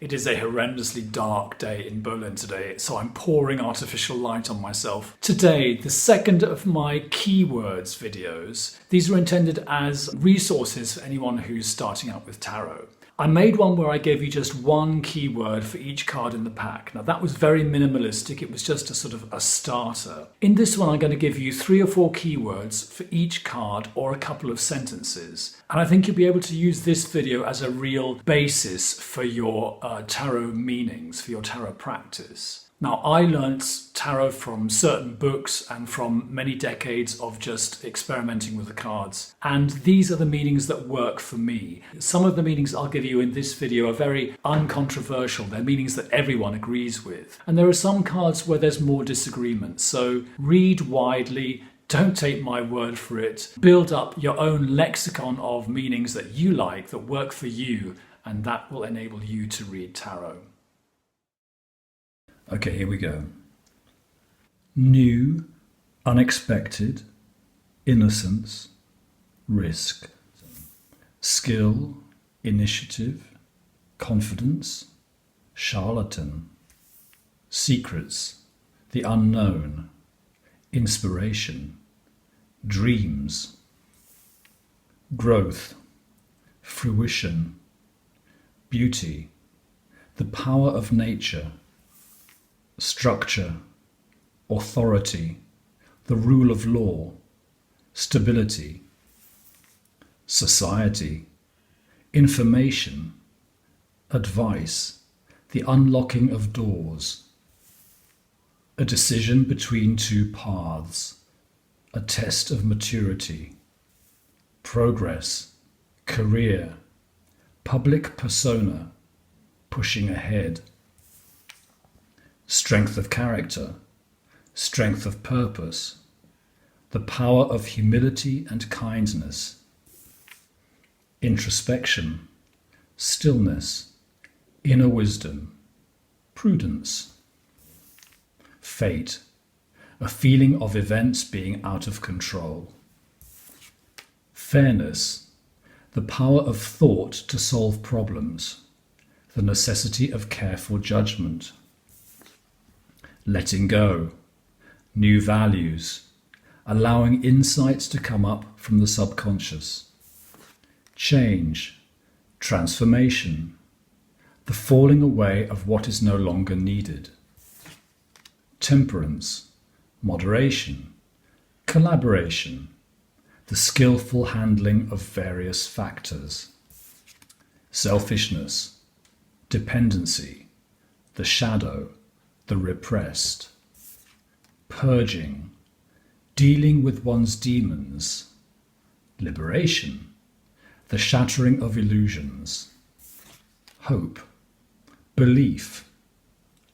It is a horrendously dark day in Berlin today, so I'm pouring artificial light on myself. Today, the second of my keywords videos. These are intended as resources for anyone who's starting out with tarot. I made one where I gave you just one keyword for each card in the pack. Now that was very minimalistic, it was just a sort of a starter. In this one I'm going to give you 3 or 4 keywords for each card or a couple of sentences. And I think you'll be able to use this video as a real basis for your tarot meanings, for your tarot practice. Now, I learnt tarot from certain books and from many decades of just experimenting with the cards. And these are the meanings that work for me. Some of the meanings I'll give you in this video are very uncontroversial. They're meanings that everyone agrees with. And there are some cards where there's more disagreement. So read widely. Don't take my word for it. Build up your own lexicon of meanings that you like, that work for you, and that will enable you to read tarot. Okay, here we go. New, unexpected, innocence, risk, skill, initiative, confidence, charlatan, secrets, the unknown, inspiration, dreams, growth, fruition, beauty, the power of nature, structure, authority, the rule of law, stability, society, information, advice, the unlocking of doors, a decision between 2 paths, a test of maturity, progress, career, public persona, pushing ahead, strength of character, strength of purpose, the power of humility and kindness, introspection, stillness, inner wisdom, prudence, fate, a feeling of events being out of control, fairness, the power of thought to solve problems, the necessity of careful judgment, letting go, new values, allowing insights to come up from the subconscious, change, transformation, the falling away of what is no longer needed, temperance, moderation, collaboration, the skillful handling of various factors, selfishness, dependency, the shadow, the repressed, purging, dealing with one's demons, liberation, the shattering of illusions, hope, belief,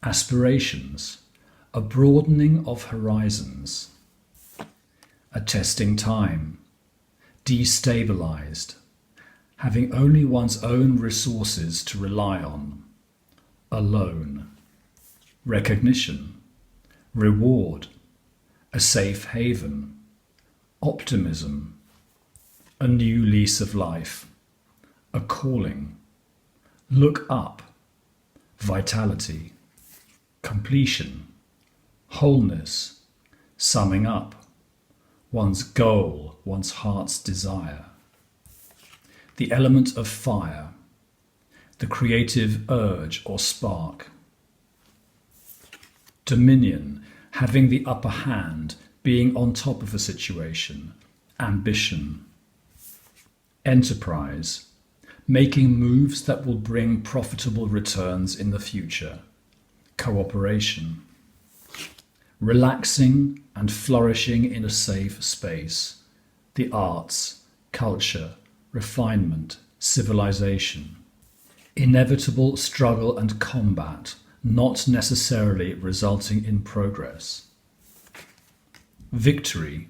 aspirations, a broadening of horizons, a testing time, destabilized, having only one's own resources to rely on, alone, recognition, reward, a safe haven, optimism, a new lease of life, a calling, look up, vitality, completion, wholeness, summing up, one's goal, one's heart's desire, the element of fire, the creative urge or spark, dominion, having the upper hand, being on top of a situation, ambition, enterprise, making moves that will bring profitable returns in the future, cooperation, relaxing and flourishing in a safe space, the arts, culture, refinement, civilization, inevitable struggle and combat, not necessarily resulting in progress, victory,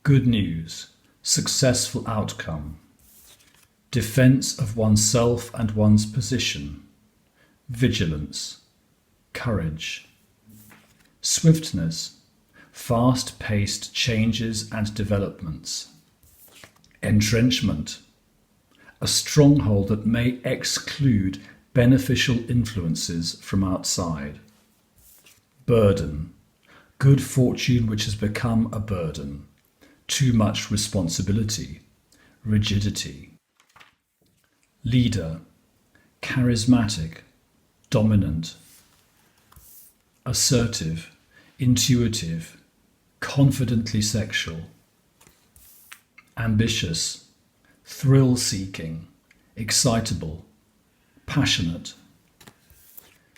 good news, successful outcome, defense of oneself and one's position, vigilance, courage, swiftness, fast-paced changes and developments, entrenchment, a stronghold that may exclude beneficial influences from outside. Burden, good fortune which has become a burden, too much responsibility, rigidity. Leader, charismatic, dominant. Assertive, intuitive, confidently sexual. Ambitious, thrill-seeking, excitable, passionate.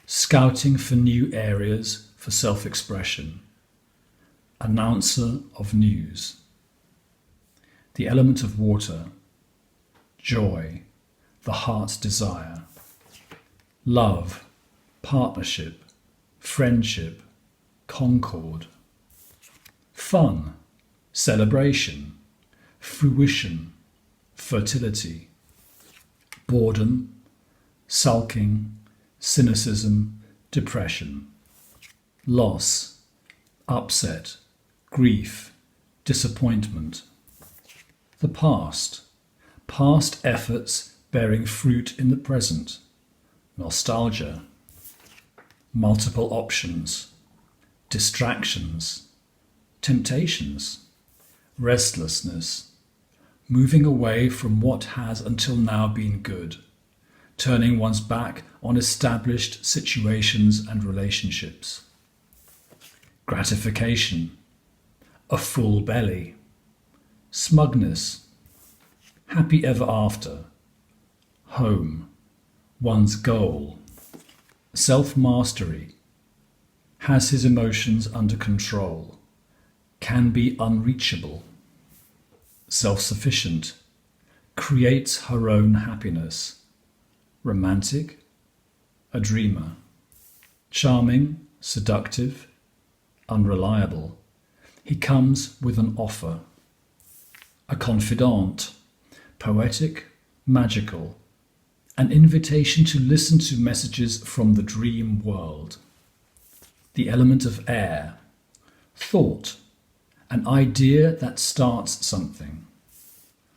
Scouting for new areas for self-expression. Announcer of news. The element of water. Joy, the heart's desire. Love, partnership, friendship, concord. Fun, celebration, fruition, fertility. Boredom, sulking, cynicism, depression. Loss, upset, grief, disappointment. The past, past efforts bearing fruit in the present. Nostalgia. Multiple options, distractions, temptations, restlessness, moving away from what has until now been good, turning one's back on established situations and relationships. Gratification, a full belly, smugness, happy ever after, home, one's goal. Self-mastery, has his emotions under control, can be unreachable. Self-sufficient, creates her own happiness. Romantic, a dreamer. Charming, seductive, unreliable. He comes with an offer. A confidant, poetic, magical. An invitation to listen to messages from the dream world. The element of air. Thought. An idea that starts something.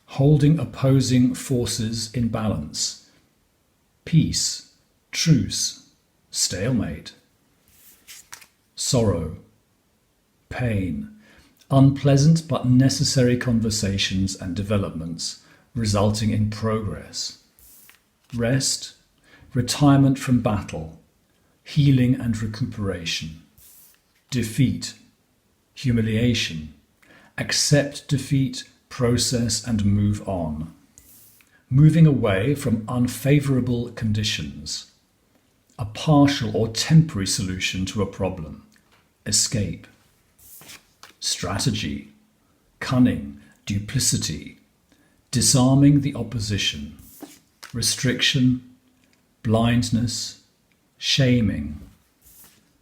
Holding opposing forces in balance. Peace. Truce. Stalemate. Sorrow. Pain. Unpleasant but necessary conversations and developments resulting in progress. Rest, retirement from battle, healing and recuperation. Defeat, humiliation, accept defeat, process and move on. Moving away from unfavorable conditions. A partial or temporary solution to a problem. Escape. Strategy, cunning, duplicity, disarming the opposition. Restriction, blindness, shaming,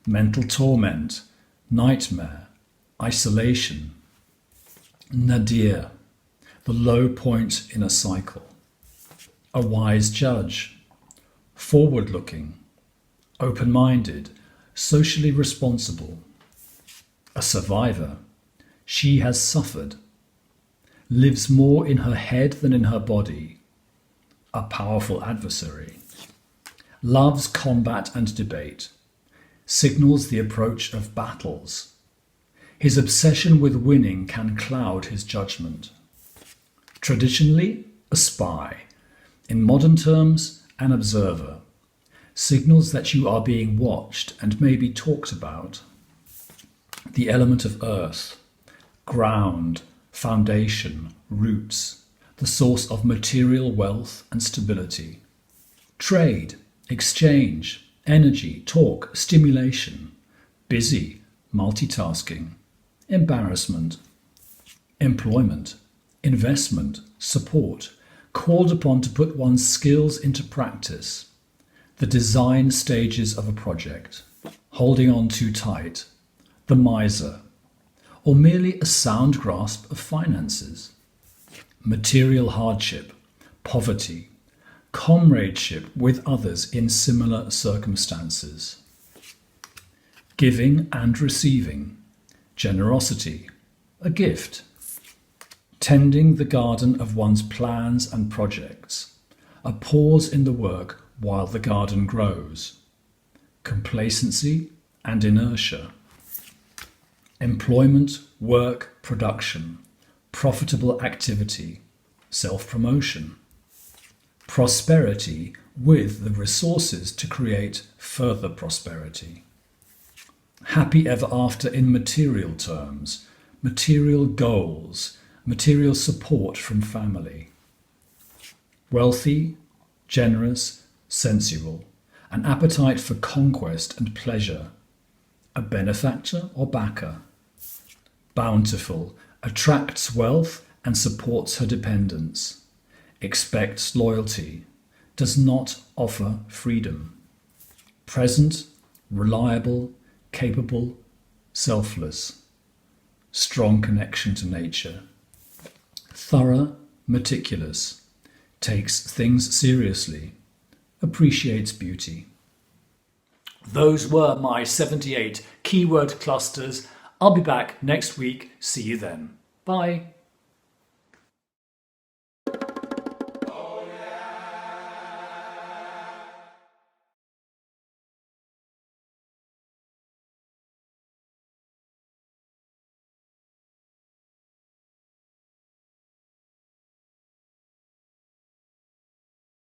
mental torment, nightmare, isolation. Nadir, the low point in a cycle. A wise judge, forward-looking, open-minded, socially responsible. A survivor, she has suffered, lives more in her head than in her body. A powerful adversary, loves combat and debate, signals the approach of battles. His obsession with winning can cloud his judgment. Traditionally, a spy. In modern terms, an observer. Signals that you are being watched and may be talked about. The element of earth, ground, foundation, roots. The source of material wealth and stability. Trade, exchange, energy, talk, stimulation. Busy, multitasking. Embarrassment. Employment, investment, support. Called upon to put one's skills into practice. The design stages of a project. Holding on too tight. The miser. Or merely a sound grasp of finances. Material hardship, poverty, comradeship with others in similar circumstances. Giving and receiving, generosity, a gift. Tending the garden of one's plans and projects, a pause in the work while the garden grows. Complacency and inertia. Employment, work, production. Profitable activity. Self-promotion. Prosperity with the resources to create further prosperity. Happy ever after in material terms, material goals, material support from family. Wealthy, generous, sensual, an appetite for conquest and pleasure. A benefactor or backer. Bountiful, attracts wealth and supports her dependents. Expects loyalty, does not offer freedom. Present, reliable, capable, selfless. Strong connection to nature. Thorough, meticulous, takes things seriously, appreciates beauty. Those were my 78 keyword clusters. I'll be back next week. See you then. Bye.